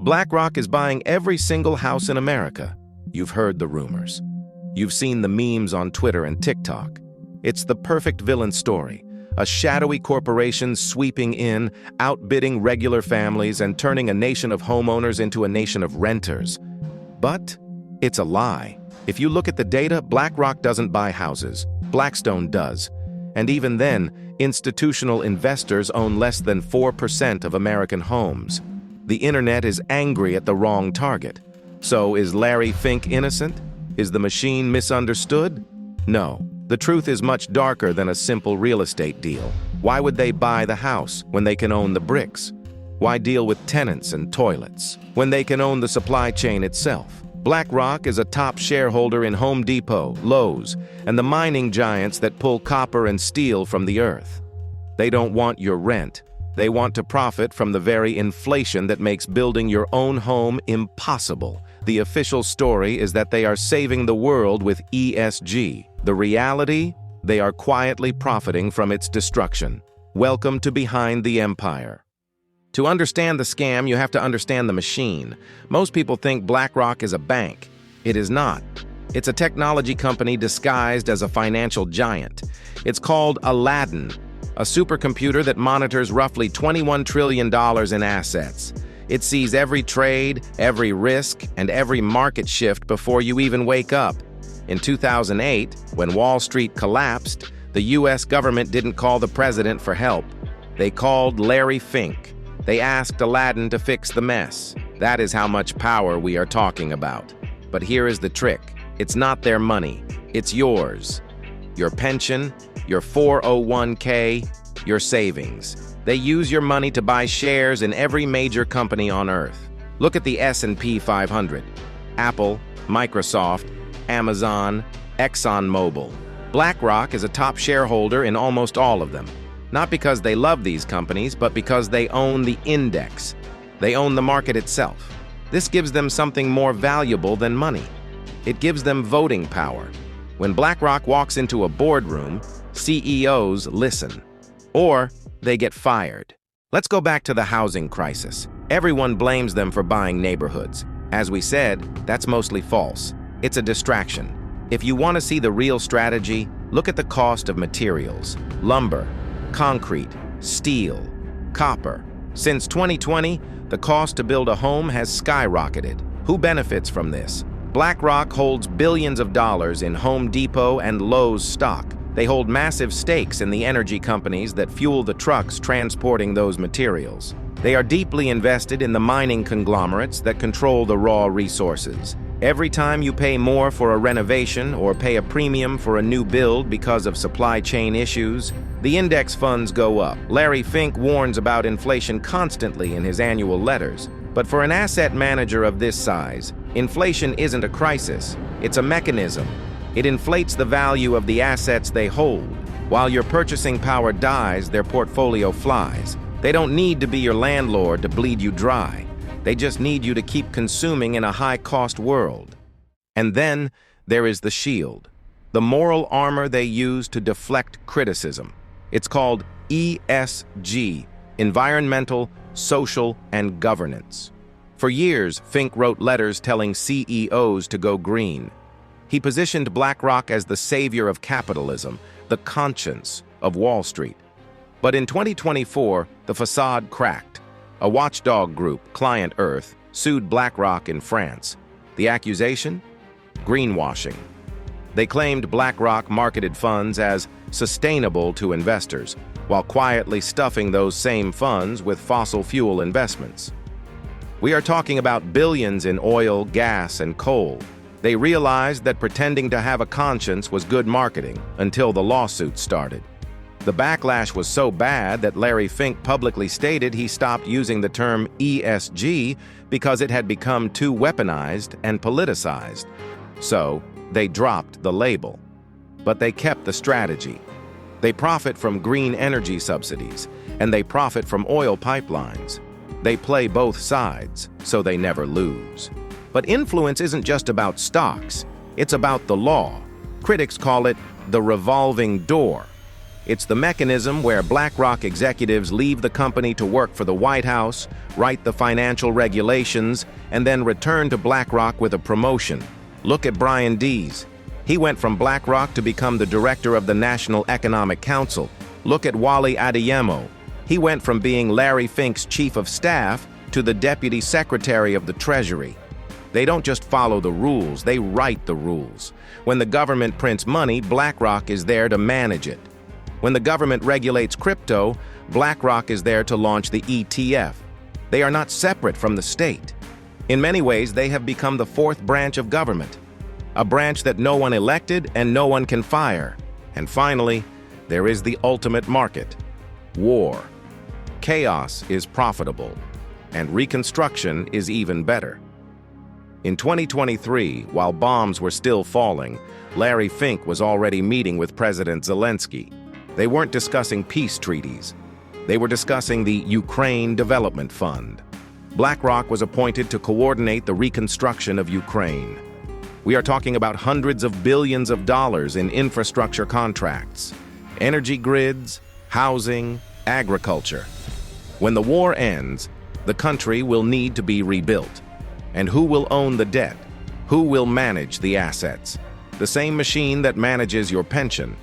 BlackRock is buying every single house in America. You've heard the rumors. You've seen the memes on Twitter and TikTok. It's the perfect villain story. A shadowy corporation sweeping in, outbidding regular families and turning a nation of homeowners into a nation of renters. But it's a lie. If you look at the data, BlackRock doesn't buy houses. Blackstone does. And even then, institutional investors own less than 4% of American homes. The internet is angry at the wrong target. So is Larry Fink innocent? Is the machine misunderstood? No. The truth is much darker than a simple real estate deal. Why would they buy the house when they can own the bricks? Why deal with tenants and toilets when they can own the supply chain itself? BlackRock is a top shareholder in Home Depot, Lowe's, and the mining giants that pull copper and steel from the earth. They don't want your rent. They want to profit from the very inflation that makes building your own home impossible. The official story is that they are saving the world with ESG. The reality, they are quietly profiting from its destruction. Welcome to Behind the Empire. To understand the scam, you have to understand the machine. Most people think BlackRock is a bank. It is not. It's a technology company disguised as a financial giant. It's called Aladdin, a supercomputer that monitors roughly $21 trillion in assets. It sees every trade, every risk, and every market shift before you even wake up. In 2008, when Wall Street collapsed, the US government didn't call the president for help. They called Larry Fink. They asked Aladdin to fix the mess. That is how much power we are talking about. But here is the trick. It's not their money. It's yours. Your pension, your 401k, your savings. They use your money to buy shares in every major company on Earth. Look at the S&P 500. Apple, Microsoft, Amazon, ExxonMobil. BlackRock is a top shareholder in almost all of them. Not because they love these companies, but because they own the index. They own the market itself. This gives them something more valuable than money. It gives them voting power. When BlackRock walks into a boardroom, CEOs listen. Or they get fired. Let's go back to the housing crisis. Everyone blames them for buying neighborhoods. As we said, that's mostly false. It's a distraction. If you want to see the real strategy, look at the cost of materials. Lumber, concrete, steel, copper. Since 2020, the cost to build a home has skyrocketed. Who benefits from this? BlackRock holds billions of dollars in Home Depot and Lowe's stock. They hold massive stakes in the energy companies that fuel the trucks transporting those materials. They are deeply invested in the mining conglomerates that control the raw resources. Every time you pay more for a renovation or pay a premium for a new build because of supply chain issues, the index funds go up. Larry Fink warns about inflation constantly in his annual letters. But for an asset manager of this size, inflation isn't a crisis, it's a mechanism. It inflates the value of the assets they hold. While your purchasing power dies, their portfolio flies. They don't need to be your landlord to bleed you dry. They just need you to keep consuming in a high-cost world. And then there is the shield, the moral armor they use to deflect criticism. It's called ESG, environmental, social, and governance. For years, Fink wrote letters telling CEOs to go green. He positioned BlackRock as the savior of capitalism, the conscience of Wall Street. But in 2024, the facade cracked. A watchdog group, Client Earth, sued BlackRock in France. The accusation? Greenwashing. They claimed BlackRock marketed funds as sustainable to investors, while quietly stuffing those same funds with fossil fuel investments. We are talking about billions in oil, gas, and coal. They realized that pretending to have a conscience was good marketing until the lawsuit started. The backlash was so bad that Larry Fink publicly stated he stopped using the term ESG because it had become too weaponized and politicized. So, they dropped the label. But they kept the strategy. They profit from green energy subsidies, and they profit from oil pipelines. They play both sides, so they never lose. But influence isn't just about stocks. It's about the law. Critics call it the revolving door. It's the mechanism where BlackRock executives leave the company to work for the White House, write the financial regulations, and then return to BlackRock with a promotion. Look at Brian Dees. He went from BlackRock to become the director of the National Economic Council. Look at Wally Adeyemo. He went from being Larry Fink's chief of staff to the deputy secretary of the Treasury. They don't just follow the rules, they write the rules. When the government prints money, BlackRock is there to manage it. When the government regulates crypto, BlackRock is there to launch the ETF. They are not separate from the state. In many ways, they have become the fourth branch of government, a branch that no one elected and no one can fire. And finally, there is the ultimate market: war. Chaos is profitable, and reconstruction is even better. In 2023, while bombs were still falling, Larry Fink was already meeting with President Zelensky. They weren't discussing peace treaties. They were discussing the Ukraine Development Fund. BlackRock was appointed to coordinate the reconstruction of Ukraine. We are talking about hundreds of billions of dollars in infrastructure contracts, energy grids, housing, agriculture. When the war ends, the country will need to be rebuilt. And who will own the debt? Who will manage the assets? The same machine that manages your pension.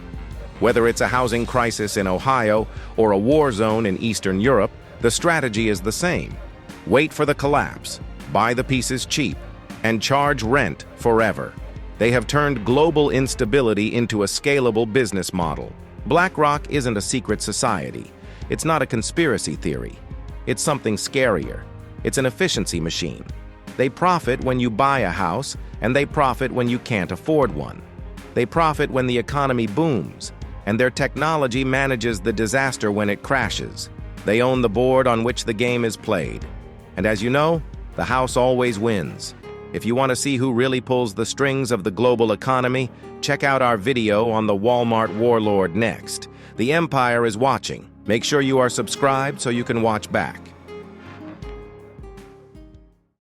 Whether it's a housing crisis in Ohio or a war zone in Eastern Europe, the strategy is the same. Wait for the collapse, buy the pieces cheap, and charge rent forever. They have turned global instability into a scalable business model. BlackRock isn't a secret society. It's not a conspiracy theory. It's something scarier. It's an efficiency machine. They profit when you buy a house, and they profit when you can't afford one. They profit when the economy booms, and their technology manages the disaster when it crashes. They own the board on which the game is played. And as you know, the house always wins. If you want to see who really pulls the strings of the global economy, check out our video on the Walmart warlord next. The empire is watching. Make sure you are subscribed so you can watch back.